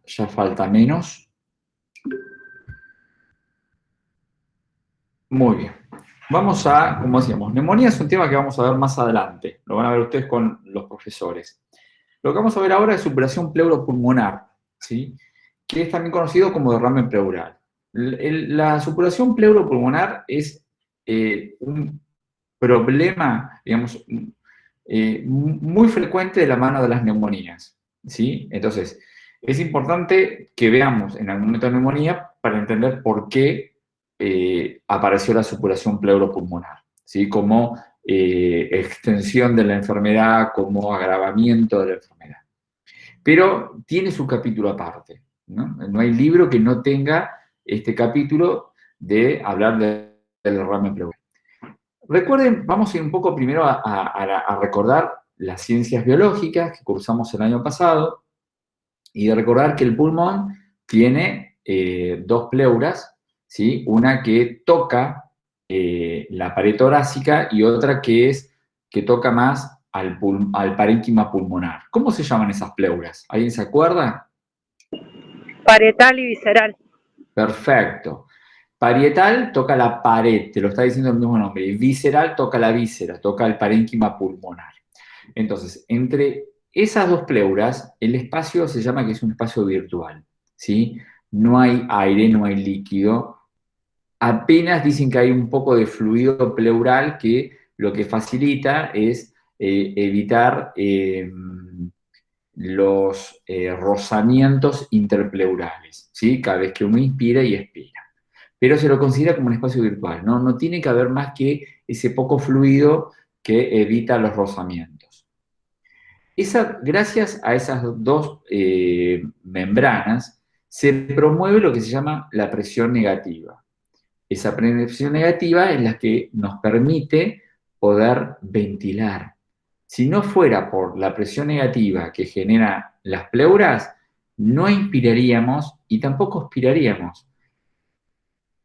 ya falta menos. Muy bien. Vamos a, como decíamos, neumonía es un tema que vamos a ver más adelante. Lo van a ver ustedes con los profesores. Lo que vamos a ver ahora es supuración pleuropulmonar, ¿sí? Que es también conocido como derrame pleural. La supuración pleuropulmonar es un problema, digamos, muy frecuente de la mano de las neumonías, ¿sí? Entonces, es importante que veamos en algún momento de neumonía para entender por qué apareció la supuración pleuropulmonar, ¿sí? Como extensión de la enfermedad, como agravamiento de la enfermedad. Pero tiene su capítulo aparte, ¿no? No hay libro que no tenga este capítulo de hablar del derrame pleural. Recuerden, vamos a ir un poco primero a recordar las ciencias biológicas que cursamos el año pasado y de recordar que el pulmón tiene dos pleuras, ¿sí? Una que toca la pared torácica y otra que toca más al parénquima pulmonar. ¿Cómo se llaman esas pleuras? ¿Alguien se acuerda? Parietal y visceral. Perfecto. Parietal toca la pared, te lo está diciendo el mismo nombre. Y visceral toca la víscera, toca el parénquima pulmonar. Entonces, entre esas dos pleuras, el espacio se llama que es un espacio virtual, ¿sí? No hay aire, no hay líquido. Apenas dicen que hay un poco de fluido pleural que lo que facilita es evitar los rozamientos interpleurales, ¿sí? Cada vez que uno inspira y expira. Pero se lo considera como un espacio virtual, ¿no? No tiene que haber más que ese poco fluido que evita los rozamientos. Gracias a esas dos membranas se promueve lo que se llama la presión negativa. Esa presión negativa es la que nos permite poder ventilar. Si no fuera por la presión negativa que genera las pleuras, no inspiraríamos y tampoco expiraríamos.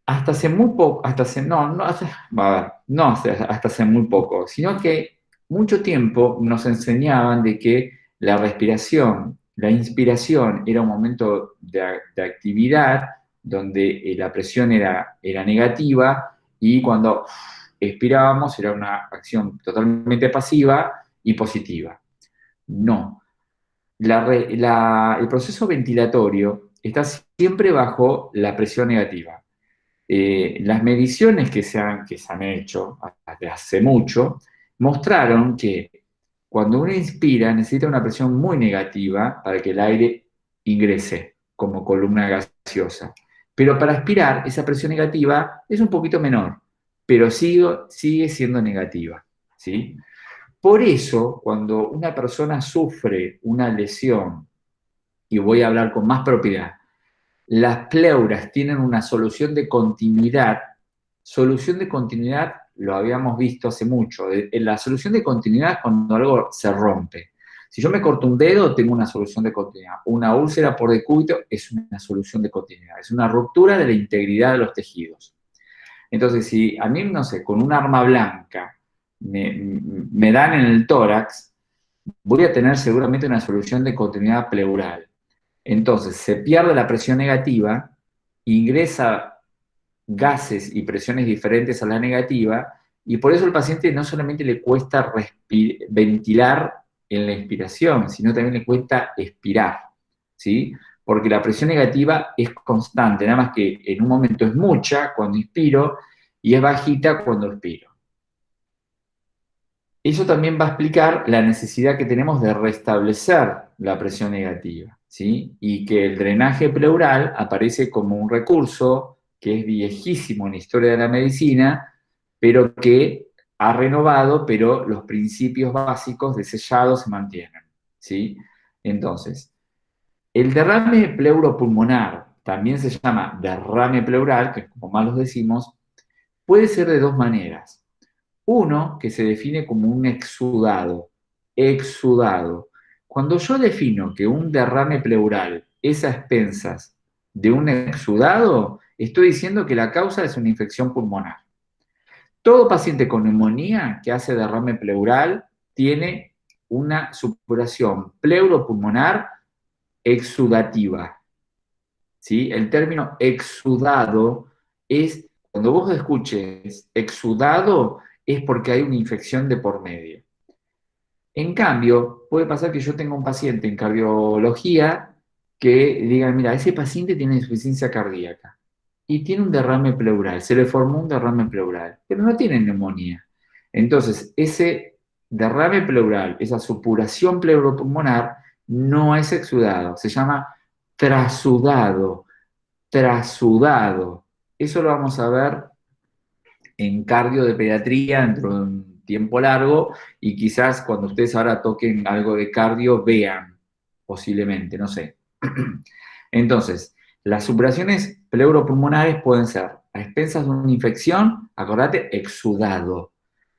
Hasta hace muy poco, hasta hace, no, hasta hace muy poco, sino que mucho tiempo nos enseñaban de que la respiración, la inspiración era un momento de actividad donde la presión era negativa y cuando expirábamos era una acción totalmente pasiva y positiva. No. El proceso ventilatorio está siempre bajo la presión negativa. Las mediciones que se han hecho desde hace mucho mostraron que cuando uno inspira necesita una presión muy negativa para que el aire ingrese como columna gaseosa. Pero para expirar, esa presión negativa es un poquito menor, pero sigue siendo negativa, ¿sí? Por eso, cuando una persona sufre una lesión, y voy a hablar con más propiedad, las pleuras tienen una solución de continuidad. Solución de continuidad lo habíamos visto hace mucho. La solución de continuidad es cuando algo se rompe. Si yo me corto un dedo, tengo una solución de continuidad. Una úlcera por decúbito es una solución de continuidad. Es una ruptura de la integridad de los tejidos. Entonces, si a mí, no sé, con un arma blanca me dan en el tórax, voy a tener seguramente una solución de continuidad pleural. Entonces, se pierde la presión negativa, ingresa gases y presiones diferentes a la negativa, y por eso al paciente no solamente le cuesta ventilar en la inspiración, sino también le cuesta expirar, ¿sí? Porque la presión negativa es constante, nada más que en un momento es mucha cuando inspiro y es bajita cuando expiro. Eso también va a explicar la necesidad que tenemos de restablecer la presión negativa, ¿sí? Y que el drenaje pleural aparece como un recurso que es viejísimo en la historia de la medicina, pero que ha renovado, pero los principios básicos de sellado se mantienen, ¿sí? Entonces, el derrame pleuropulmonar, también se llama derrame pleural, que como más los decimos, puede ser de dos maneras. Uno, que se define como un exudado. Exudado. Cuando yo defino que un derrame pleural es a expensas de un exudado, estoy diciendo que la causa es una infección pulmonar. Todo paciente con neumonía que hace derrame pleural tiene una supuración pleuropulmonar exudativa. ¿sí? El término exudado es, cuando vos escuches exudado, es porque hay una infección de por medio. En cambio, puede pasar que yo tenga un paciente en cardiología que diga, mira, ese paciente tiene insuficiencia cardíaca y tiene un derrame pleural, se le formó un derrame pleural, pero no tiene neumonía. Entonces, ese derrame pleural, esa supuración pleuropulmonar, no es exudado, se llama trasudado, trasudado. Eso lo vamos a ver en cardio de pediatría dentro de un tiempo largo y quizás cuando ustedes ahora toquen algo de cardio vean, posiblemente, no sé. Entonces, las supuraciones pleuropulmonares pueden ser a expensas de una infección, acordate, exudado.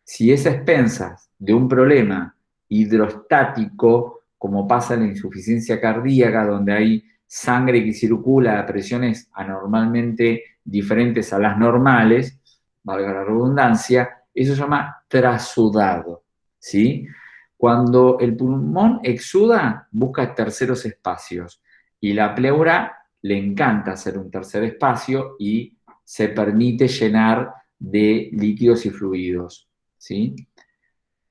Si es a expensas de un problema hidrostático, como pasa en la insuficiencia cardíaca, donde hay sangre que circula a presiones anormalmente diferentes a las normales, valga la redundancia, eso se llama trasudado, ¿sí? Cuando el pulmón exuda, busca terceros espacios y la pleura le encanta hacer un tercer espacio y se permite llenar de líquidos y fluidos, ¿sí?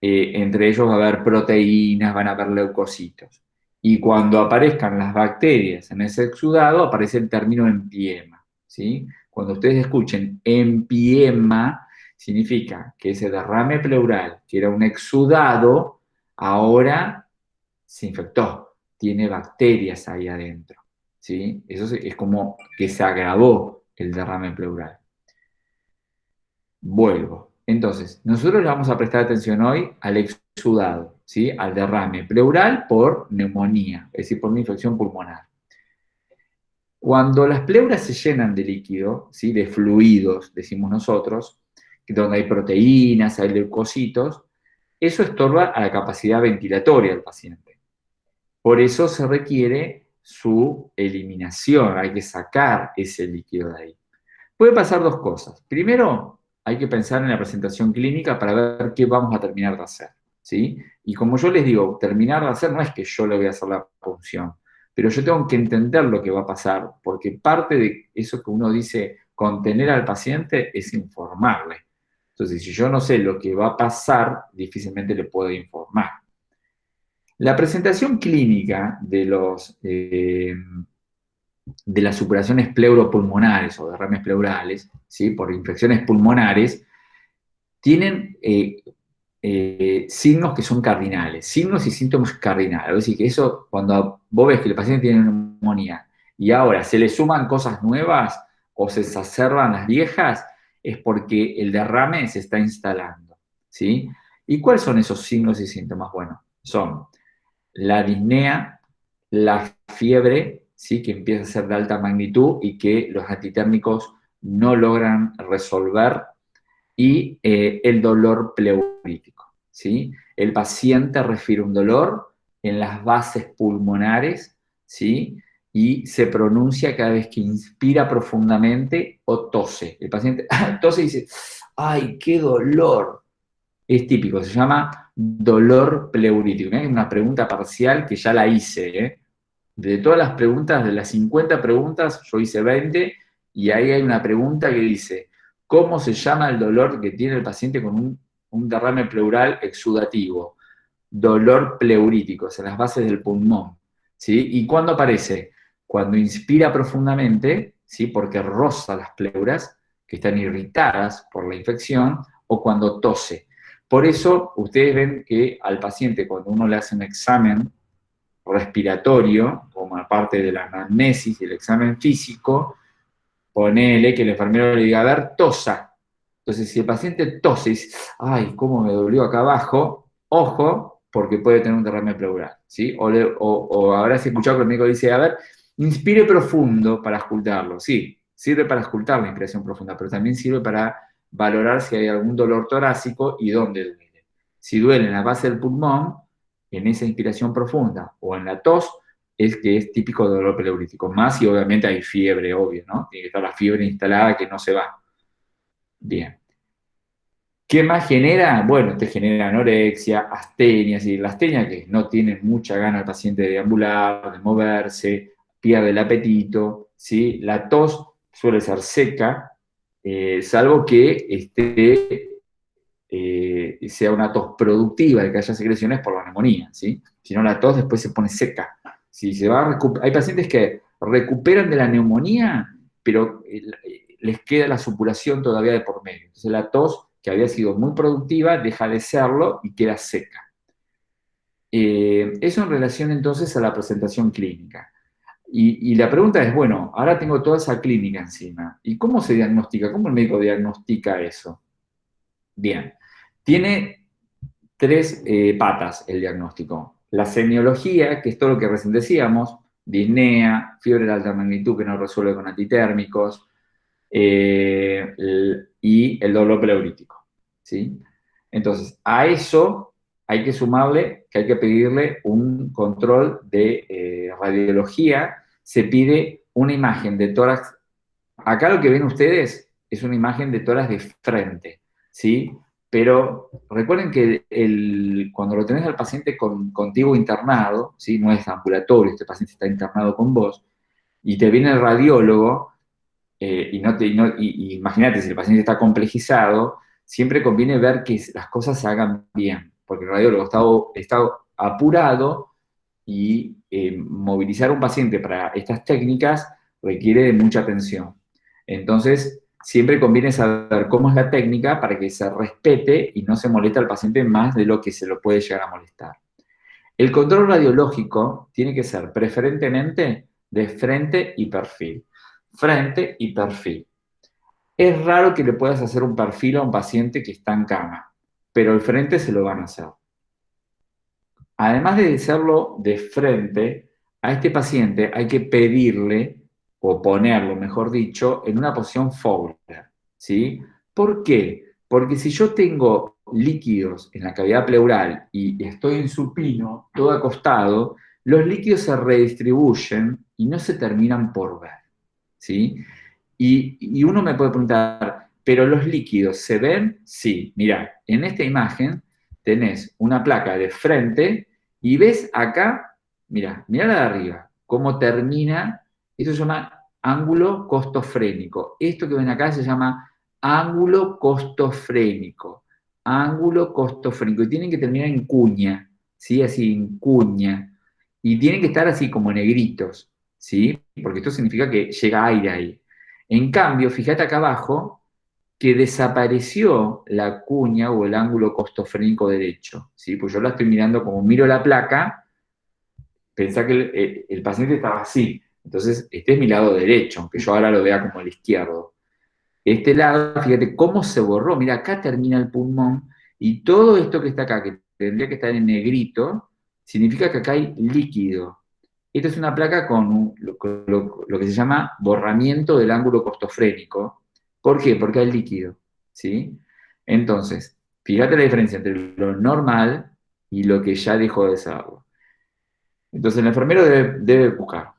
Entre ellos va a haber proteínas, van a haber leucocitos. Y cuando aparezcan las bacterias en ese exudado, aparece el término empiema, ¿sí? Cuando ustedes escuchen empiema, significa que ese derrame pleural, que era un exudado, ahora se infectó, tiene bacterias ahí adentro, ¿sí? Eso es como que se agravó el derrame pleural. Vuelvo. Entonces, nosotros le vamos a prestar atención hoy al exudado, ¿sí? Al derrame pleural por neumonía, es decir, por una infección pulmonar. Cuando las pleuras se llenan de líquido, ¿sí? De fluidos, decimos nosotros, donde hay proteínas, hay leucocitos, eso estorba a la capacidad ventilatoria del paciente. Por eso se requiere su eliminación, hay que sacar ese líquido de ahí. Puede pasar dos cosas. Primero, hay que pensar en la presentación clínica para ver qué vamos a terminar de hacer, ¿sí? Y como yo les digo, terminar de hacer no es que yo le voy a hacer la punción, pero yo tengo que entender lo que va a pasar, porque parte de eso que uno dice contener al paciente es informarle. Entonces, si yo no sé lo que va a pasar, difícilmente le puedo informar. La presentación clínica de las supuraciones pleuropulmonares o derrames pleurales, ¿sí? Por infecciones pulmonares, tienen signos que son cardinales, signos y síntomas cardinales. Es decir, que eso, cuando vos ves que el paciente tiene neumonía y ahora se le suman cosas nuevas o se exacerban las viejas, es porque el derrame se está instalando, ¿sí? ¿Y cuáles son esos signos y síntomas? Bueno, son la disnea, la fiebre, ¿sí? Que empieza a ser de alta magnitud y que los antitérmicos no logran resolver, y el dolor pleurítico, ¿sí? El paciente refiere un dolor en las bases pulmonares, ¿sí? Y se pronuncia cada vez que inspira profundamente o tose. El paciente tose y dice, ¡ay, qué dolor! Es típico, se llama dolor pleurítico. Es una pregunta parcial que ya la hice, ¿eh? De todas las preguntas, de las 50 preguntas, yo hice 20 y ahí hay una pregunta que dice, ¿cómo se llama el dolor que tiene el paciente con un derrame pleural exudativo? Dolor pleurítico, en las bases del pulmón, ¿sí? ¿Y cuándo aparece? Cuando inspira profundamente, ¿sí? Porque roza las pleuras, que están irritadas por la infección, o cuando tose. Por eso, ustedes ven que al paciente, cuando uno le hace un examen respiratorio, como parte de la anamnesis y el examen físico, ponele que el enfermero le diga, a ver, tosa. Entonces, si el paciente tose y dice, ay, cómo me dolió acá abajo, ojo, porque puede tener un derrame pleural, ¿sí? O habrás escuchado que el médico dice, a ver, inspire profundo para auscultarlo. Sí, sirve para auscultar la inspiración profunda, pero también sirve para valorar si hay algún dolor torácico y dónde duele. Si duele en la base del pulmón, en esa inspiración profunda, o en la tos, es que es típico de dolor pleurítico. Más y obviamente hay fiebre, obvio, ¿no? Tiene que estar la fiebre instalada que no se va. Bien. ¿Qué más genera? Bueno, te genera anorexia, astenia, es decir, la astenia que no tiene mucha gana el paciente de deambular, de moverse, pierde el apetito, ¿sí? La tos suele ser seca, salvo que sea una tos productiva, de que haya secreciones por la neumonía, ¿sí? Si no, la tos después se pone seca. Si se va hay pacientes que recuperan de la neumonía, pero les queda la supuración todavía de por medio. Entonces la tos, que había sido muy productiva, deja de serlo y queda seca. Eso en relación entonces a la presentación clínica. Y la pregunta es, bueno, ahora tengo toda esa clínica encima. ¿Y cómo se diagnostica? ¿Cómo el médico diagnostica eso? Bien, tiene tres patas el diagnóstico. La semiología, que es todo lo que recién decíamos, disnea, fiebre de alta magnitud que no resuelve con antitérmicos, y el dolor pleurítico, ¿sí? Entonces, a eso hay que sumarle que hay que pedirle un control de radiología. Se pide una imagen de tórax. Acá lo que ven ustedes es una imagen de tórax de frente, ¿sí? Pero recuerden que cuando lo tenés al paciente contigo internado, ¿sí? No es ambulatorio, este paciente está internado con vos, y te viene el radiólogo, y imagínate, si el paciente está complejizado, siempre conviene ver que las cosas se hagan bien, porque el radiólogo está apurado y movilizar a un paciente para estas técnicas requiere de mucha atención. Entonces, siempre conviene saber cómo es la técnica para que se respete y no se moleste al paciente más de lo que se lo puede llegar a molestar. El control radiológico tiene que ser preferentemente de frente y perfil. Frente y perfil. Es raro que le puedas hacer un perfil a un paciente que está en cama, pero el frente se lo van a hacer. Además de hacerlo de frente, a este paciente hay que pedirle, o ponerlo, mejor dicho, en una posición Fowler, ¿sí? ¿Por qué? Porque si yo tengo líquidos en la cavidad pleural y estoy en supino, todo acostado, los líquidos se redistribuyen y no se terminan por ver, ¿sí? Y uno me puede preguntar, ¿pero los líquidos se ven? Sí, mirá, en esta imagen tenés una placa de frente y ves acá, mirá la de arriba, cómo termina, esto se llama ángulo costofrénico. Esto que ven acá se llama ángulo costofrénico. Ángulo costofrénico. Y tienen que terminar en cuña, ¿sí? Así, en cuña. Y tienen que estar así como negritos, ¿sí? Porque esto significa que llega aire ahí. En cambio, fíjate acá abajo que desapareció la cuña o el ángulo costofrénico derecho, ¿sí? Pues yo la estoy mirando como miro la placa, pensá que el paciente estaba así. Entonces, este es mi lado derecho, aunque yo ahora lo vea como el izquierdo. Este lado, fíjate cómo se borró. Mira, acá termina el pulmón y todo esto que está acá, que tendría que estar en negrito, significa que acá hay líquido. Esta es una placa con lo que se llama borramiento del ángulo costofrénico. ¿Por qué? Porque hay líquido, ¿sí? Entonces, fíjate la diferencia entre lo normal y lo que ya dejó de serlo. Entonces, el enfermero debe buscar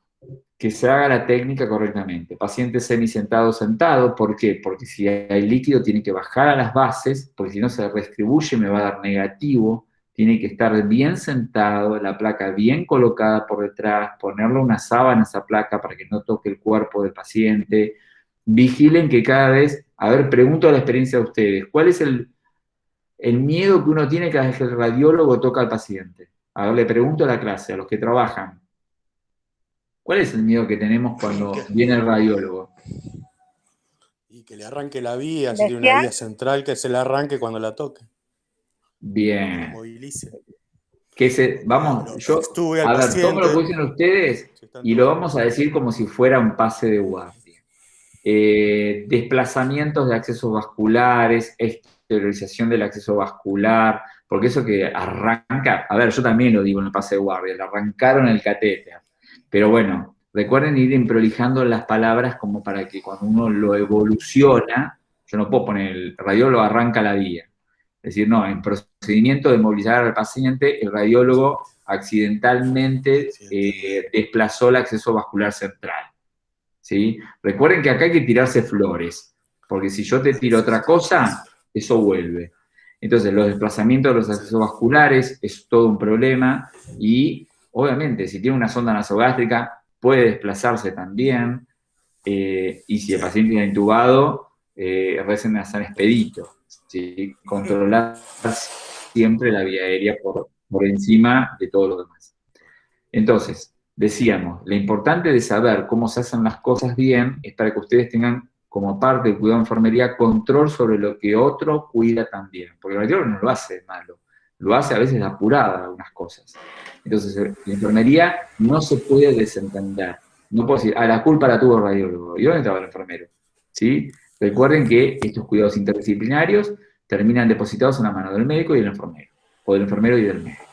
que se haga la técnica correctamente. Paciente semisentado, sentado. ¿Por qué? Porque si hay líquido tiene que bajar a las bases, porque si no se redistribuye me va a dar negativo. Tiene que estar bien sentado, la placa bien colocada por detrás, ponerle una sábana a esa placa para que no toque el cuerpo del paciente. Vigilen que cada vez, a ver, pregunto a la experiencia de ustedes, ¿cuál es el miedo que uno tiene cada vez que el radiólogo toca al paciente? A ver, le pregunto a la clase, a los que trabajan. ¿Cuál es el miedo que tenemos cuando viene el radiólogo? Y que le arranque la vía, si tiene una Desear, vía central, que se le arranque cuando la toque, que la Bien. movilice. Vamos, Estuve al a ver, tomo lo que paciente, dicen ustedes si están y lo todos vamos a decir como si fuera un pase de guardia. Desplazamientos de accesos vasculares, exteriorización del acceso vascular, porque eso que arranca, a ver, yo también lo digo en el pase de guardia, le arrancaron el catéter, pero bueno, recuerden ir improlijando las palabras como para que cuando uno lo evoluciona, yo no puedo poner el radiólogo arranca la vía. Es decir, no, en procedimiento de movilizar al paciente, el radiólogo accidentalmente desplazó el acceso vascular central. ¿Sí? Recuerden que acá hay que tirarse flores, porque si yo te tiro otra cosa, eso vuelve. Entonces, los desplazamientos de los accesos vasculares es todo un problema y, obviamente, si tiene una sonda nasogástrica, puede desplazarse también, y si el paciente está intubado, recen a San Expedito, ¿sí? Controlar siempre la vía aérea por encima de todo lo demás. Entonces, decíamos, lo importante de saber cómo se hacen las cosas bien es para que ustedes tengan, como parte del cuidado de enfermería, control sobre lo que otro cuida también. Porque el radiólogo no lo hace malo, lo hace a veces apurada algunas cosas. Entonces, la enfermería no se puede desentender. No puedo decir, la culpa la tuvo el radiólogo. ¿Y dónde estaba el enfermero? ¿Sí? Recuerden que estos cuidados interdisciplinarios terminan depositados en la mano del médico y del enfermero, o del enfermero y del médico.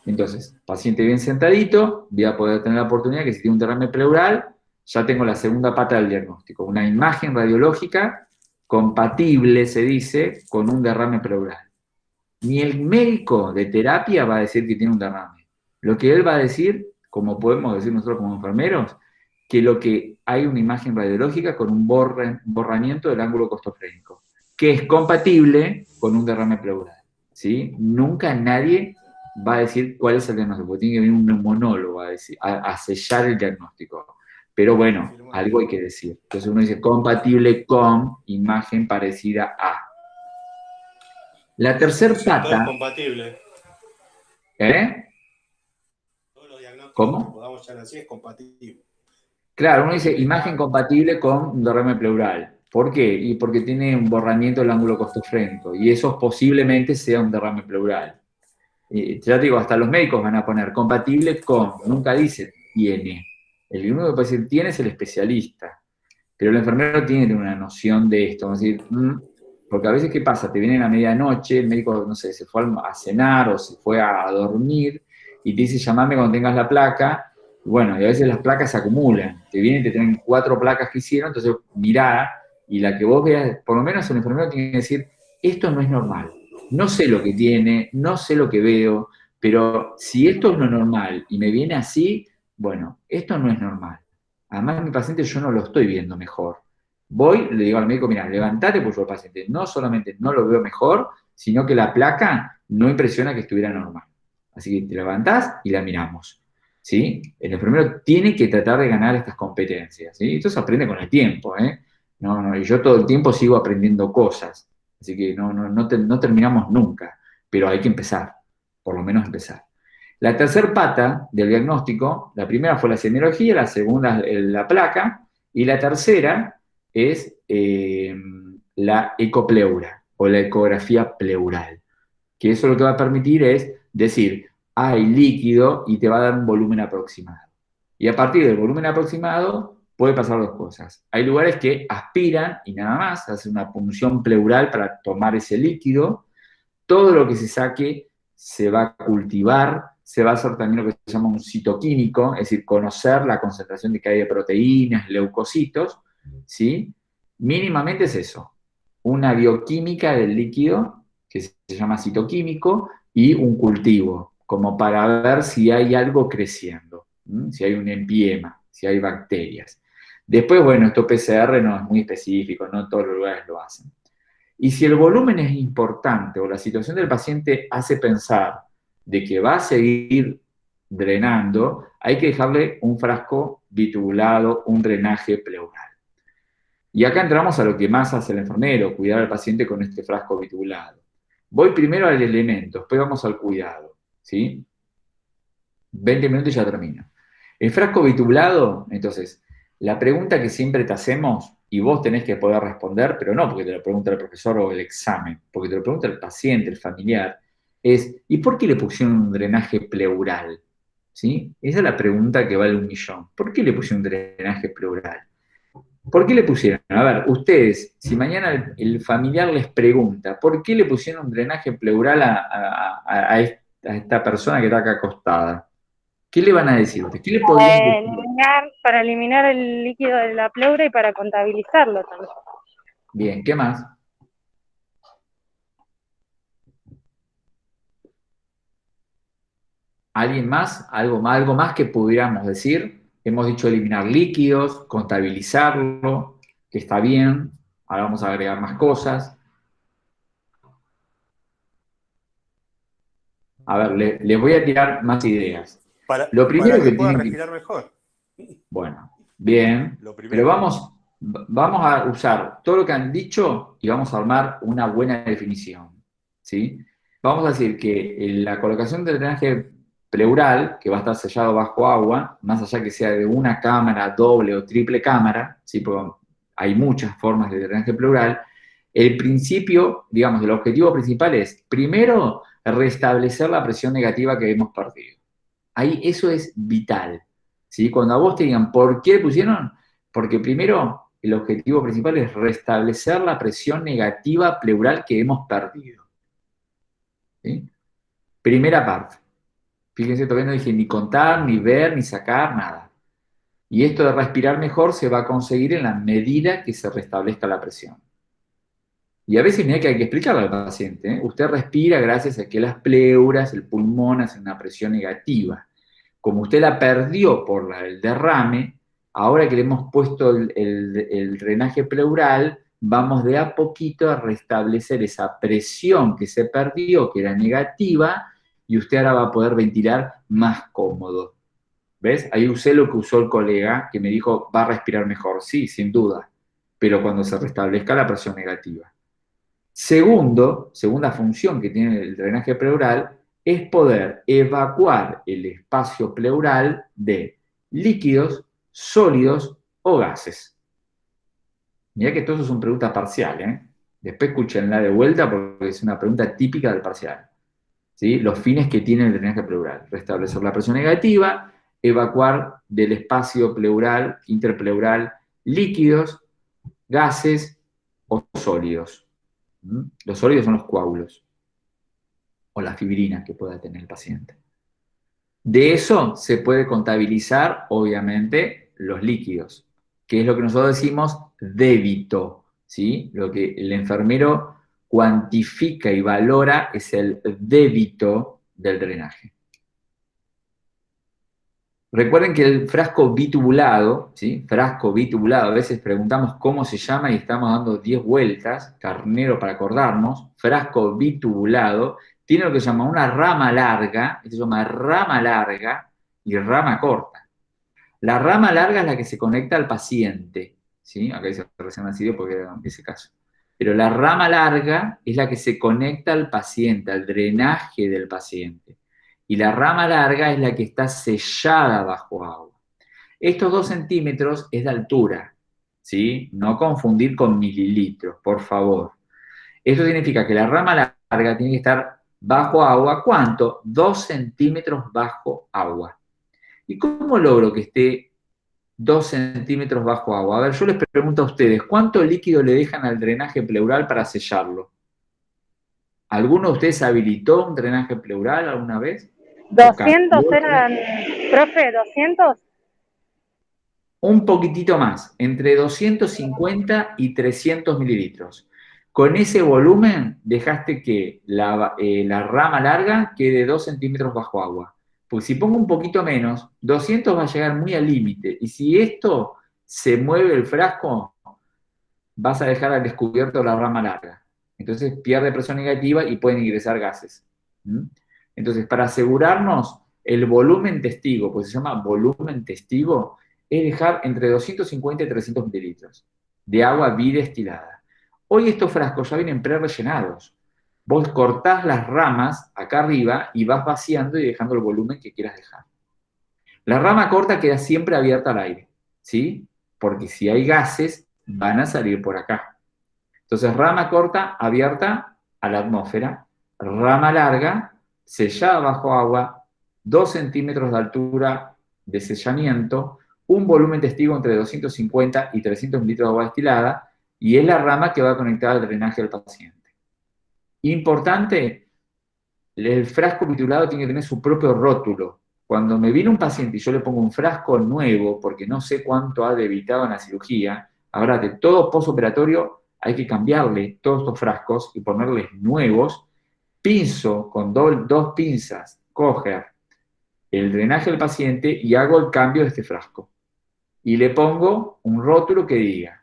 Entonces, paciente bien sentadito, voy a poder tener la oportunidad que si tiene un derrame pleural, ya tengo la segunda pata del diagnóstico, una imagen radiológica compatible, se dice, con un derrame pleural. Ni el médico de terapia va a decir que tiene un derrame. Lo que él va a decir, como podemos decir nosotros como enfermeros, que lo que hay una imagen radiológica con un borramiento del ángulo costofrénico, que es compatible con un derrame pleural. ¿Sí? Nunca nadie va a decir cuál es el diagnóstico, porque tiene que venir un neumonólogo a sellar el diagnóstico. Pero bueno, algo hay que decir. Entonces uno dice compatible con imagen parecida a. La tercera pata. Todo es compatible. ¿Eh? Todos los diagnósticos que ¿Cómo? podamos echar así es compatible. Claro, uno dice imagen compatible con un derrame pleural. ¿Por qué? Y porque tiene un borramiento del ángulo costofrénico, y eso posiblemente sea un derrame pleural. Ya te digo, hasta los médicos van a poner compatible con, nunca dice tiene. El único que puede decir tiene es el especialista, pero el enfermero tiene una noción de esto, vamos a decir, porque a veces, ¿qué pasa? Te vienen a medianoche, el médico, no sé, se fue a cenar o se fue a dormir y te dice, llamame cuando tengas la placa. Y bueno, y a veces las placas se acumulan, te vienen y te tienen 4 placas que hicieron, entonces mirá, y la que vos veas, por lo menos el enfermero tiene que decir, esto no es normal, no sé lo que tiene, no sé lo que veo, pero si esto es lo normal y me viene así, bueno, esto no es normal. Además, mi paciente yo no lo estoy viendo mejor. Voy, le digo al médico, mira, levantate por favor, paciente. No solamente no lo veo mejor, sino que la placa no impresiona que estuviera normal. Así que te levantás y la miramos. ¿Sí? El enfermero tiene que tratar de ganar estas competencias. ¿Sí? Esto se aprende con el tiempo. Y yo todo el tiempo sigo aprendiendo cosas. Así que no terminamos nunca. Pero hay que empezar. Por lo menos empezar. La tercera pata del diagnóstico, la primera fue la semiología, la segunda la placa, y la tercera es la ecopleura o la ecografía pleural, que eso lo que va a permitir es decir, hay líquido y te va a dar un volumen aproximado. Y a partir del volumen aproximado puede pasar dos cosas. Hay lugares que aspiran y nada más, hacen una punción pleural para tomar ese líquido. Todo lo que se saque se va a cultivar, se va a hacer también lo que se llama un citoquímico, es decir, conocer la concentración que hay de proteínas, leucocitos, ¿sí? Mínimamente es eso, una bioquímica del líquido, que se llama citoquímico, y un cultivo, como para ver si hay algo creciendo, si hay un empiema, si hay bacterias. Después, bueno, esto PCR no es muy específico, no todos los lugares lo hacen. Y si el volumen es importante o la situación del paciente hace pensar de que va a seguir drenando, hay que dejarle un frasco bitubulado, un drenaje pleural. Y acá entramos a lo que más hace el enfermero, cuidar al paciente con este frasco bitubulado. Voy primero al elemento, después vamos al cuidado, ¿sí? 20 minutos y ya termino. El frasco bitubulado, entonces, la pregunta que siempre te hacemos, y vos tenés que poder responder, pero no porque te lo pregunta el profesor o el examen, porque te lo pregunta el paciente, el familiar, es, ¿y por qué le pusieron un drenaje pleural? ¿Sí? Esa es la pregunta que vale 1.000.000. ¿Por qué le pusieron un drenaje pleural? ¿Por qué le pusieron? A ver, ustedes, si mañana el familiar les pregunta, ¿por qué le pusieron un drenaje pleural a esta persona que está acá acostada? ¿Qué le van a decir? ¿Qué le podrían decir? Para eliminar el líquido de la pleura y para contabilizarlo también. Bien, ¿qué más? ¿Alguien más? ¿Algo más que pudiéramos decir? Hemos dicho eliminar líquidos, contabilizarlo, que está bien. Ahora vamos a agregar más cosas. A ver, les voy a tirar más ideas. Lo primero Para que que pueda tienen que... respirar mejor. Bueno, bien, Lo pero primero. vamos a usar todo lo que han dicho y vamos a armar una buena definición, ¿sí? Vamos a decir que la colocación del drenaje pleural, que va a estar sellado bajo agua, más allá que sea de una cámara, doble o triple cámara, ¿sí? Porque hay muchas formas de drenaje pleural, el principio, digamos, el objetivo principal es, primero, restablecer la presión negativa que hemos perdido. Ahí eso es vital. ¿Sí? Cuando a vos te digan por qué le pusieron, porque primero el objetivo principal es restablecer la presión negativa pleural que hemos perdido. ¿Sí? Primera parte. Fíjense, todavía no dije ni contar, ni ver, ni sacar, nada. Y esto de respirar mejor se va a conseguir en la medida que se restablezca la presión. Y a veces mira que hay que explicarle al paciente, ¿eh? Usted respira gracias a que las pleuras, el pulmón hacen una presión negativa. Como usted la perdió por el derrame, ahora que le hemos puesto el drenaje pleural, vamos de a poquito a restablecer esa presión que se perdió, que era negativa, y usted ahora va a poder ventilar más cómodo. ¿Ves? Ahí usé lo que usó el colega, que me dijo, va a respirar mejor. Sí, sin duda, pero cuando se restablezca la presión negativa. Segunda función que tiene el drenaje pleural es poder evacuar el espacio pleural de líquidos, sólidos o gases. Mirá que todo eso es una pregunta parcial, ¿eh? Después escúchenla de vuelta porque es una pregunta típica del parcial. ¿Sí? Los fines que tiene el drenaje pleural: restablecer la presión negativa, evacuar del espacio pleural, interpleural, líquidos, gases o sólidos. Los sólidos son los coágulos o la fibrina que pueda tener el paciente. De eso se puede contabilizar, obviamente, los líquidos, que es lo que nosotros decimos débito, ¿sí? Lo que el enfermero cuantifica y valora es el débito del drenaje. Recuerden que el frasco bitubulado, ¿sí? Frasco bitubulado, a veces preguntamos cómo se llama y estamos dando 10 vueltas, carnero para acordarnos, frasco bitubulado, tiene lo que se llama una rama larga, esto se llama rama larga y rama corta. La rama larga es la que se conecta al paciente, ¿sí? Acá dice recién nacido porque era ese caso. Pero la rama larga es la que se conecta al paciente, al drenaje del paciente. Y la rama larga es la que está sellada bajo agua. Estos 2 centímetros es de altura, ¿sí? No confundir con mililitros, por favor. Esto significa que la rama larga tiene que estar bajo agua. ¿Cuánto? 2 centímetros bajo agua. ¿Y cómo logro que esté 2 centímetros bajo agua? A ver, yo les pregunto a ustedes, ¿cuánto líquido le dejan al drenaje pleural para sellarlo? ¿Alguno de ustedes habilitó un drenaje pleural alguna vez? ¿O 200 cambió? eran, profe, 200. Un poquitito más, entre 250 y 300 mililitros. Con ese volumen dejaste que la rama larga quede 2 centímetros bajo agua. Porque si pongo un poquito menos, 200 va a llegar muy al límite. Y si esto se mueve el frasco, vas a dejar al descubierto la rama larga. Entonces pierde presión negativa y pueden ingresar gases. ¿Mm? Entonces, para asegurarnos el volumen testigo, pues se llama volumen testigo, es dejar entre 250 y 300 mililitros de agua bidestilada. Hoy estos frascos ya vienen pre-rellenados. Vos cortás las ramas acá arriba y vas vaciando y dejando el volumen que quieras dejar. La rama corta queda siempre abierta al aire, ¿sí? Porque si hay gases, van a salir por acá. Entonces, rama corta abierta a la atmósfera, rama larga sellada bajo agua, 2 centímetros de altura de sellamiento, un volumen testigo entre 250 y 300 mililitros de agua destilada, y es la rama que va a conectar al drenaje del paciente. Importante, el frasco bitulado tiene que tener su propio rótulo. Cuando me viene un paciente y yo le pongo un frasco nuevo, porque no sé cuánto ha debitado en la cirugía, ahora de todo postoperatorio hay que cambiarle todos estos frascos y ponerles nuevos. Pinzo con 2 pinzas, coger el drenaje del paciente y hago el cambio de este frasco. Y le pongo un rótulo que diga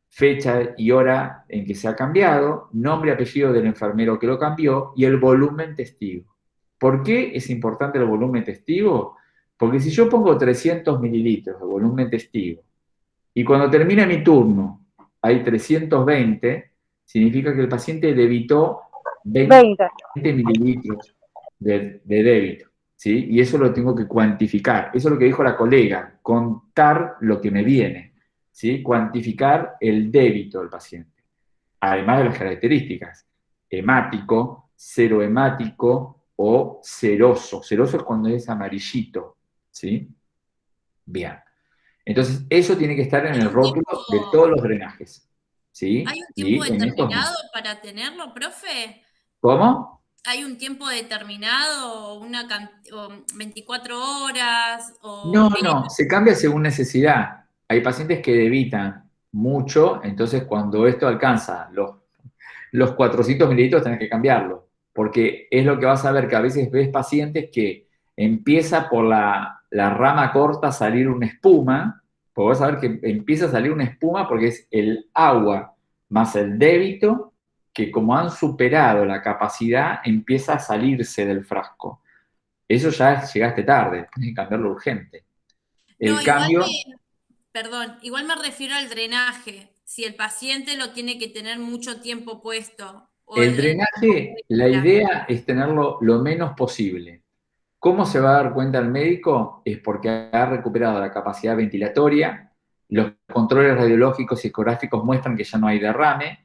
fecha y hora en que se ha cambiado, nombre y apellido del enfermero que lo cambió y el volumen testigo. ¿Por qué es importante el volumen testigo? Porque si yo pongo 300 mililitros de volumen testigo y cuando termina mi turno hay 320, significa que el paciente debitó 20 mililitros de débito, ¿sí? Y eso lo tengo que cuantificar. Eso es lo que dijo la colega, contar lo que me viene, ¿sí? Cuantificar el débito del paciente. Además de las características, hemático, cero hemático o ceroso. Ceroso es cuando es amarillito, ¿sí? Bien. Entonces, eso tiene que estar en el rótulo de todos los drenajes, ¿Hay ¿sí? un tiempo Y en estos no. determinado para tenerlo, profe? ¿Cómo? ¿Hay un tiempo determinado, o 24 horas o No, menos? no, se cambia según necesidad. Hay pacientes que debitan mucho, entonces cuando esto alcanza los 400 mililitros tenés que cambiarlo, porque es lo que vas a ver, que a veces ves pacientes que empieza por la rama corta a salir una espuma, pues vas a ver que empieza a salir una espuma porque es el agua más el débito, que como han superado la capacidad, empieza a salirse del frasco. Eso ya llegaste tarde, tienes que cambiarlo urgente. No, El cambio, perdón, igual me refiero al drenaje. Si el paciente lo tiene que tener mucho tiempo puesto. el drenaje, la idea es tenerlo lo menos posible. ¿Cómo se va a dar cuenta el médico? Es porque ha recuperado la capacidad ventilatoria, los controles radiológicos y ecográficos muestran que ya no hay derrame,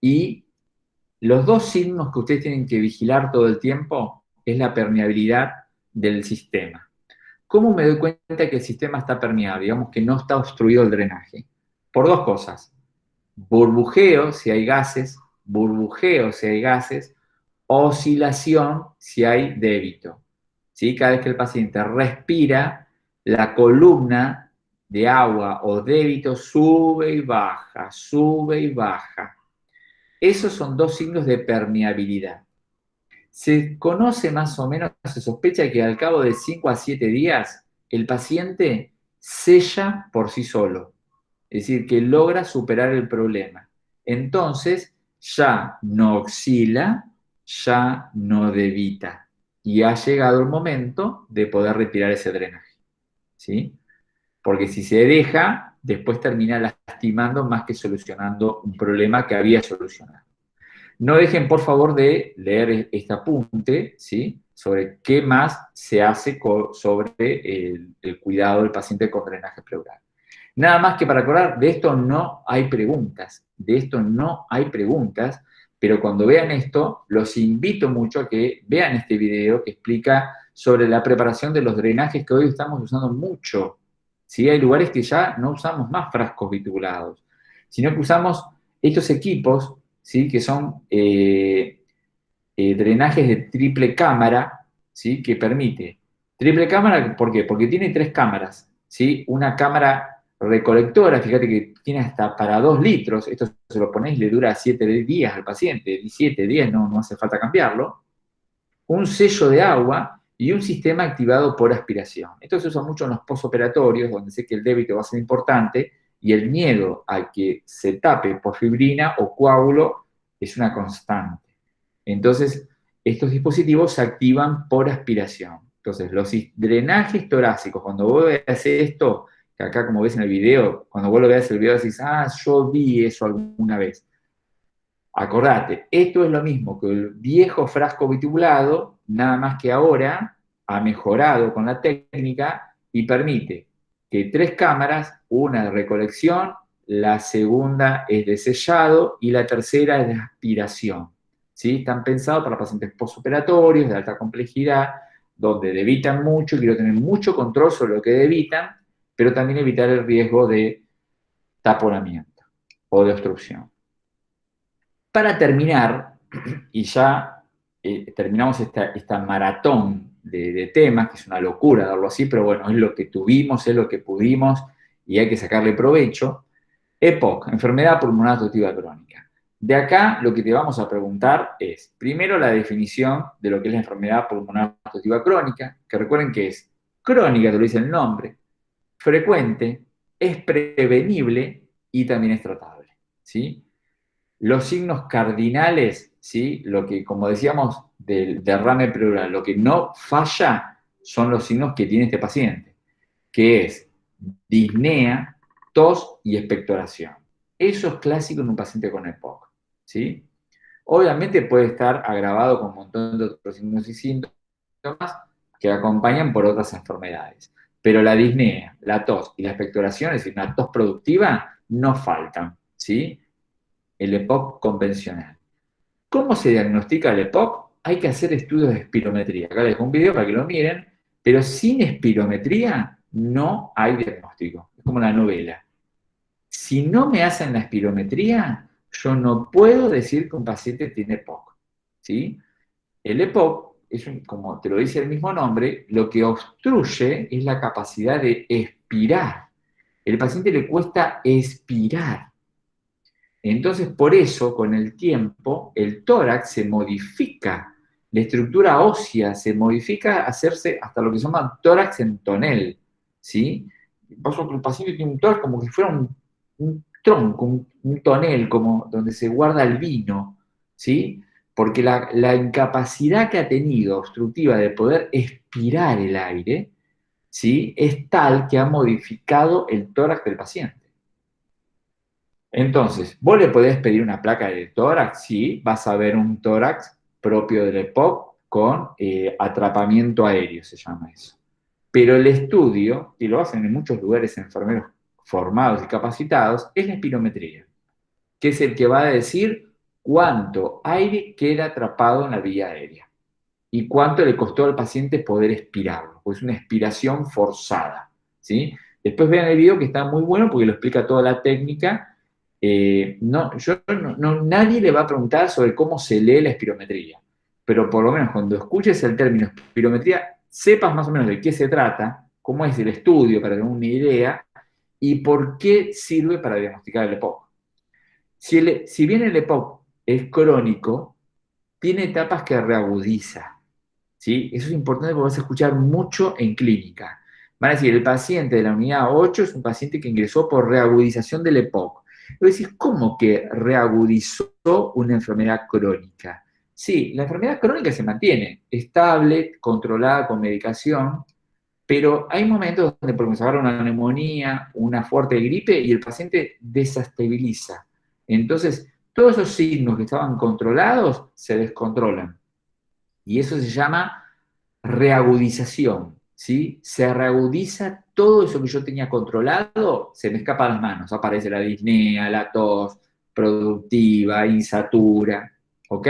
y los dos signos que ustedes tienen que vigilar todo el tiempo es la permeabilidad del sistema. ¿Cómo me doy cuenta que el sistema está permeable? Digamos que no está obstruido el drenaje. Por dos cosas. Burbujeo si hay gases, oscilación si hay débito. ¿Sí? Cada vez que el paciente respira, la columna de agua o débito sube y baja, sube y baja. Esos son dos signos de permeabilidad. Se conoce más o menos, se sospecha que al cabo de 5 a 7 días el paciente sella por sí solo, es decir, que logra superar el problema. Entonces ya no oscila, ya no debita y ha llegado el momento de poder retirar ese drenaje, ¿sí? Porque si se deja, después termina lastimando más que solucionando un problema que había solucionado. No dejen, por favor, de leer este apunte, ¿sí? Sobre qué más se hace sobre el cuidado del paciente con drenaje pleural. Nada más que para acordar, de esto no hay preguntas, pero cuando vean esto, los invito mucho a que vean este video que explica sobre la preparación de los drenajes que hoy estamos usando mucho. ¿Sí? Hay lugares que ya no usamos más frascos bitulados, sino que usamos estos equipos, ¿sí? Que son drenajes de triple cámara, ¿sí? Que permite. Triple cámara, ¿por qué? Porque tiene tres cámaras, ¿sí? Una cámara recolectora, fíjate que tiene hasta para 2 litros, esto se lo ponéis, le dura 7 días al paciente, 7 días no hace falta cambiarlo, un sello de agua y un sistema activado por aspiración. Esto se usa mucho en los postoperatorios, donde sé que el débito va a ser importante, y el miedo a que se tape por fibrina o coágulo es una constante. Entonces, estos dispositivos se activan por aspiración. Entonces, los drenajes torácicos, cuando vos veas esto, que acá como ves en el video, cuando vos lo veas el video decís, yo vi eso alguna vez. Acordate, esto es lo mismo que el viejo frasco bitubulado, nada más que ahora ha mejorado con la técnica y permite que 3 cámaras, una de recolección, la segunda es de sellado y la tercera es de aspiración. ¿Sí? Están pensados para pacientes postoperatorios de alta complejidad, donde debitan mucho y quiero tener mucho control sobre lo que debitan, pero también evitar el riesgo de taponamiento o de obstrucción. Para terminar, y ya terminamos esta maratón de temas, que es una locura darlo así, pero bueno, es lo que tuvimos, es lo que pudimos y hay que sacarle provecho. EPOC, enfermedad pulmonar obstructiva crónica. De acá lo que te vamos a preguntar es, primero, la definición de lo que es la enfermedad pulmonar obstructiva crónica, que recuerden que es crónica, te lo dice el nombre, frecuente, es prevenible y también es tratable, ¿sí? Los signos cardinales, ¿sí? Lo que, como decíamos, del derrame pleural, lo que no falla son los signos que tiene este paciente, que es disnea, tos y expectoración. Eso es clásico en un paciente con EPOC, ¿sí? Obviamente puede estar agravado con un montón de otros signos y síntomas que acompañan por otras enfermedades. Pero la disnea, la tos y la expectoración, es decir, una tos productiva, no faltan, ¿sí? El EPOC convencional. ¿Cómo se diagnostica el EPOC? Hay que hacer estudios de espirometría. Acá les dejo un video para que lo miren, pero sin espirometría no hay diagnóstico. Es como la novela. Si no me hacen la espirometría, yo no puedo decir que un paciente tiene EPOC, ¿sí? El EPOC, como te lo dice el mismo nombre, lo que obstruye es la capacidad de expirar. El paciente le cuesta expirar. Entonces, por eso, con el tiempo, el tórax se modifica, la estructura ósea se modifica a hacerse hasta lo que se llama tórax en tonel, ¿sí? Pasa que el paciente tiene un tórax como si fuera un tronco, un tonel, como donde se guarda el vino, ¿sí? Porque la incapacidad que ha tenido obstructiva de poder expirar el aire, ¿sí? Es tal que ha modificado el tórax del paciente. Entonces, vos le podés pedir una placa de tórax, sí, vas a ver un tórax propio del EPOC con atrapamiento aéreo, se llama eso. Pero el estudio, y lo hacen en muchos lugares enfermeros formados y capacitados, es la espirometría, que es el que va a decir cuánto aire queda atrapado en la vía aérea y cuánto le costó al paciente poder expirarlo, pues es una expiración forzada, ¿sí? Después vean el video que está muy bueno porque lo explica toda la técnica. Nadie le va a preguntar sobre cómo se lee la espirometría, pero por lo menos cuando escuches el término espirometría, sepas más o menos de qué se trata, cómo es el estudio para tener una idea y por qué sirve para diagnosticar el EPOC. Si bien el EPOC es crónico, tiene etapas que reagudiza, ¿sí? Eso es importante porque vas a escuchar mucho en clínica. Van a decir, el paciente de la unidad 8 es un paciente que ingresó por reagudización del EPOC. Voy a decir, ¿cómo que reagudizó una enfermedad crónica? Sí, la enfermedad crónica se mantiene estable, controlada con medicación, pero hay momentos donde podemos agarrar una neumonía, una fuerte gripe y el paciente desestabiliza. Entonces, todos esos signos que estaban controlados se descontrolan. Y eso se llama reagudización, ¿sí? Se reagudiza todo eso que yo tenía controlado, se me escapa de las manos. Aparece la disnea, la tos productiva, insatura, ¿ok?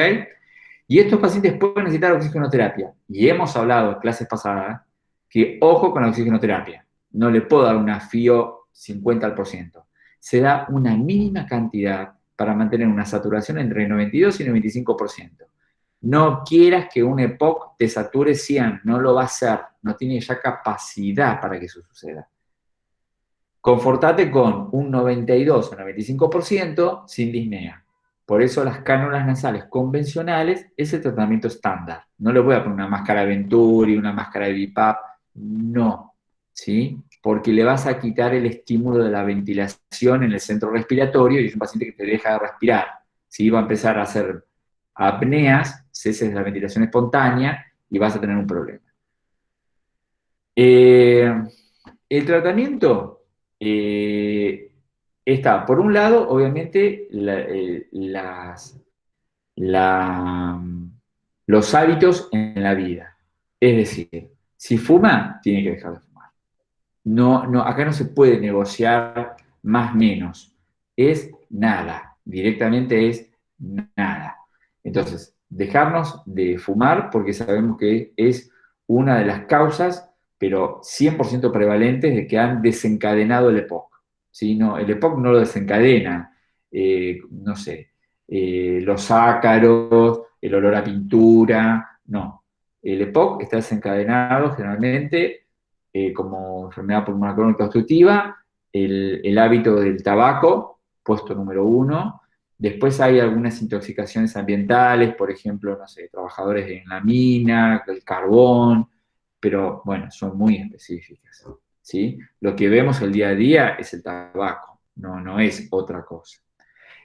Y estos pacientes pueden necesitar oxigenoterapia. Y hemos hablado en clases pasadas que ojo con la oxigenoterapia. No le puedo dar una FIO 50%. Se da una mínima cantidad para mantener una saturación entre el 92 y el 95%. No quieras que un EPOC te sature 100, no lo va a hacer, no tiene ya capacidad para que eso suceda. Confortate con un 92 o 95% sin disnea. Por eso las cánulas nasales convencionales es el tratamiento estándar. No le voy a poner una máscara Venturi, una máscara de BiPAP, no, ¿sí? Porque le vas a quitar el estímulo de la ventilación en el centro respiratorio y es un paciente que te deja de respirar, ¿sí? Va a empezar a hacer apneas, ceses de la ventilación espontánea y vas a tener un problema. El tratamiento está, por un lado, obviamente, los hábitos en la vida. Es decir, si fuma, tiene que dejar de fumar. Acá no se puede negociar más menos. Es nada. Directamente es nada. Entonces, dejarnos de fumar porque sabemos que es una de las causas, pero 100% prevalentes, de que han desencadenado el EPOC. ¿Sí? No, el EPOC no lo desencadena, no sé, los ácaros, el olor a pintura, no. El EPOC está desencadenado generalmente como enfermedad pulmonar crónica obstructiva, el hábito del tabaco, puesto número 1. Después hay algunas intoxicaciones ambientales, por ejemplo, no sé, trabajadores en la mina, el carbón, pero bueno, son muy específicas, ¿sí? Lo que vemos el día a día es el tabaco, no es otra cosa.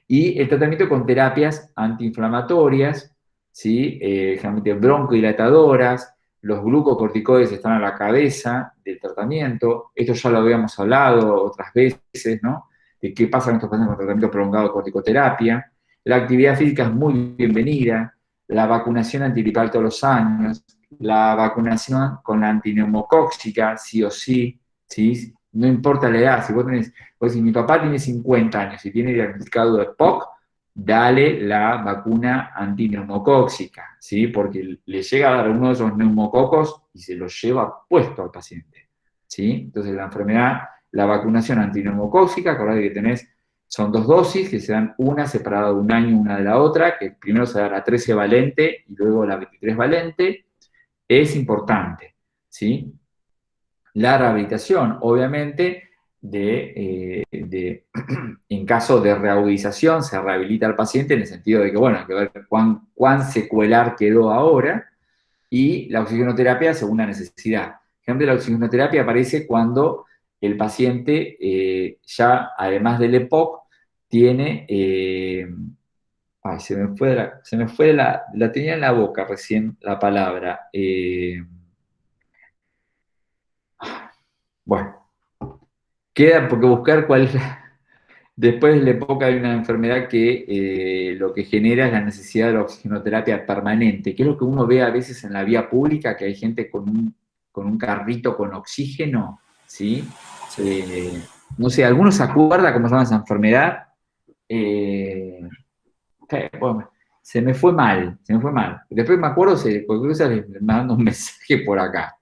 Y el tratamiento con terapias antiinflamatorias, ¿sí? Generalmente broncodilatadoras, los glucocorticoides están a la cabeza del tratamiento. Esto ya lo habíamos hablado otras veces, ¿no? De qué pasa con estos pacientes con tratamiento prolongado de corticoterapia. La actividad física es muy bienvenida, la vacunación antigripal todos los años, la vacunación con la antineumocóxica, sí o sí, ¿sí? No importa la edad, si vos tenés, pues si mi papá tiene 50 años y tiene diagnosticado EPOC, dale la vacuna antineumocóxica, ¿sí? Porque le llega a dar uno de esos neumococos y se lo lleva puesto al paciente, ¿sí? Entonces la enfermedad, la vacunación antineumocóxica, acordate que tenés, son 2 dosis que se dan una separada de un año una de la otra, que primero se da la 13 valente y luego la 23 valente, es importante, ¿sí? La rehabilitación, obviamente, en caso de reagudización, se rehabilita al paciente en el sentido de que, bueno, hay que ver cuán secuelar quedó ahora, y la oxigenoterapia según la necesidad. Por ejemplo, la oxigenoterapia aparece cuando el paciente ya, además del EPOC, tiene... ay, se me fue la tenía en la boca recién la palabra. Bueno, queda porque buscar cuál es después de la época hay una enfermedad que lo que genera es la necesidad de la oxigenoterapia permanente, que es lo que uno ve a veces en la vía pública, que hay gente con un carrito con oxígeno, ¿sí? No sé, ¿algunos se acuerda cómo se llama esa enfermedad? Bueno, se me fue mal. Después me acuerdo, cualquier cosa les mando un mensaje por acá.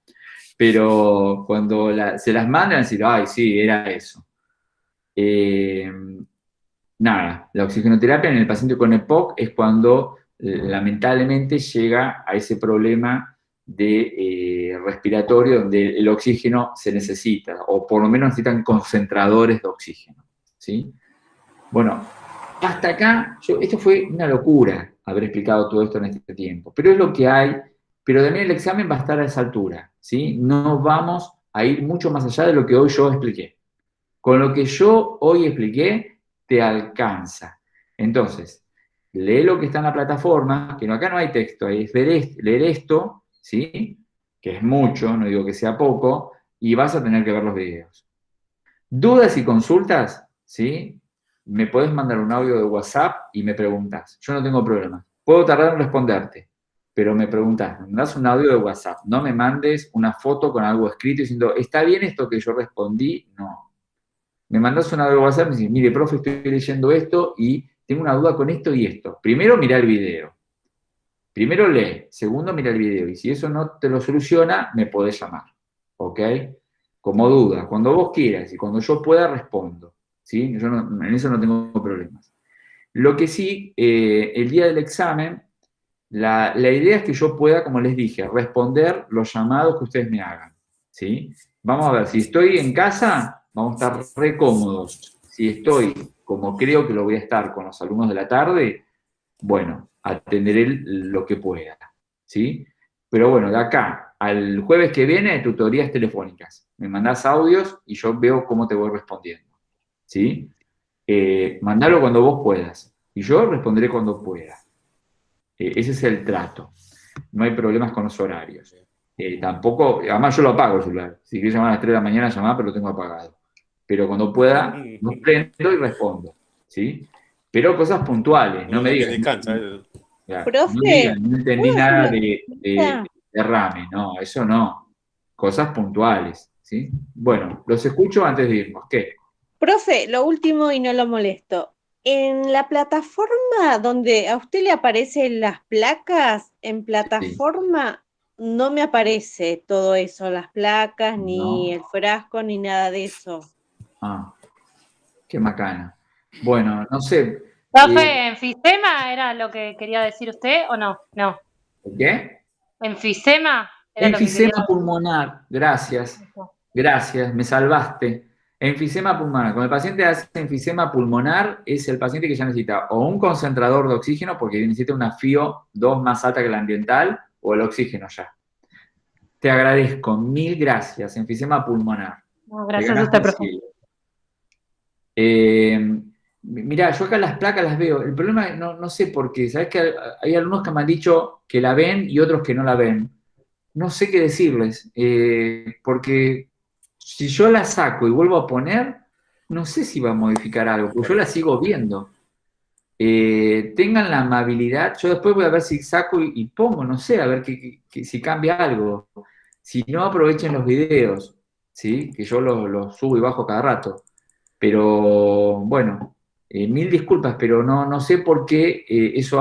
Pero cuando se las mandan, decir, ay, sí, era eso. Nada, la oxigenoterapia en el paciente con EPOC es cuando lamentablemente llega a ese problema de respiratorio donde el oxígeno se necesita, o por lo menos necesitan concentradores de oxígeno, ¿sí? Bueno, hasta acá, esto fue una locura haber explicado todo esto en este tiempo, pero es lo que hay, pero también el examen va a estar a esa altura, ¿sí? No vamos a ir mucho más allá de lo que hoy yo expliqué. Con lo que yo hoy expliqué, te alcanza. Entonces, lee lo que está en la plataforma, que acá no hay texto, es leer esto, ¿sí? Que es mucho, no digo que sea poco, y vas a tener que ver los videos. Dudas y consultas, ¿sí? Me podés mandar un audio de WhatsApp y me preguntas. Yo no tengo problema. Puedo tardar en responderte, pero me preguntás, me mandás un audio de WhatsApp. No me mandes una foto con algo escrito diciendo, ¿está bien esto que yo respondí? No. Me mandás un audio de WhatsApp y me decís, mire, profe, estoy leyendo esto y tengo una duda con esto y esto. Primero, mira el video. Primero lee. Segundo, mira el video. Y si eso no te lo soluciona, me podés llamar. ¿Ok? Como duda. Cuando vos quieras y cuando yo pueda, respondo. ¿Sí? Yo en eso no tengo problemas. Lo que sí, el día del examen, la idea es que yo pueda, como les dije, responder los llamados que ustedes me hagan. ¿Sí? Vamos a ver, si estoy en casa, vamos a estar re cómodos. Si estoy, como creo que lo voy a estar con los alumnos de la tarde, bueno, atenderé lo que pueda, ¿sí? Pero bueno, de acá al jueves que viene, tutorías telefónicas. Me mandás audios y yo veo cómo te voy respondiendo, ¿sí? Mandalo cuando vos puedas y yo responderé cuando pueda. Ese es el trato. No hay problemas con los horarios. Tampoco, además yo lo apago el celular. Si quieres llamar a las 3 de la mañana, llamar, pero lo tengo apagado. Pero cuando pueda, lo prendo y respondo, ¿sí? Pero cosas puntuales, no me digas. Profe, no digas, no entendí nada de derrame, no, eso no. Cosas puntuales, ¿sí? Bueno, los escucho antes de irnos. ¿Qué? profe, lo último y no lo molesto. En la plataforma donde a usted le aparecen las placas, en plataforma no me aparece todo eso, las placas, ni No. el frasco, ni nada de eso. Ah, qué macana. Bueno, no sé. Profe, ¿enfisema era lo que quería decir usted o no? No. ¿Qué? ¿Enfisema? Era lo que Enfisema quería... pulmonar, gracias. Gracias, me salvaste. Enfisema pulmonar. Cuando el paciente hace enfisema pulmonar, es el paciente que ya necesita o un concentrador de oxígeno, porque necesita una FIO 2 más alta que la ambiental, o el oxígeno ya. Te agradezco, 1000 gracias. Enfisema pulmonar. No, gracias a usted, profe. Mirá, yo acá las placas las veo. El problema, no sé por qué. ¿Sabes que hay algunos que me han dicho que la ven y otros que no la ven? no sé qué decirles, porque si yo la saco y vuelvo a poner, no sé si va a modificar algo, porque yo la sigo viendo. Tengan la amabilidad, yo después voy a ver si saco y pongo, no sé, a ver si cambia algo. Si no, aprovechen los videos, ¿sí? Que yo los subo y bajo cada rato. Pero bueno, mil disculpas, pero no sé por qué eso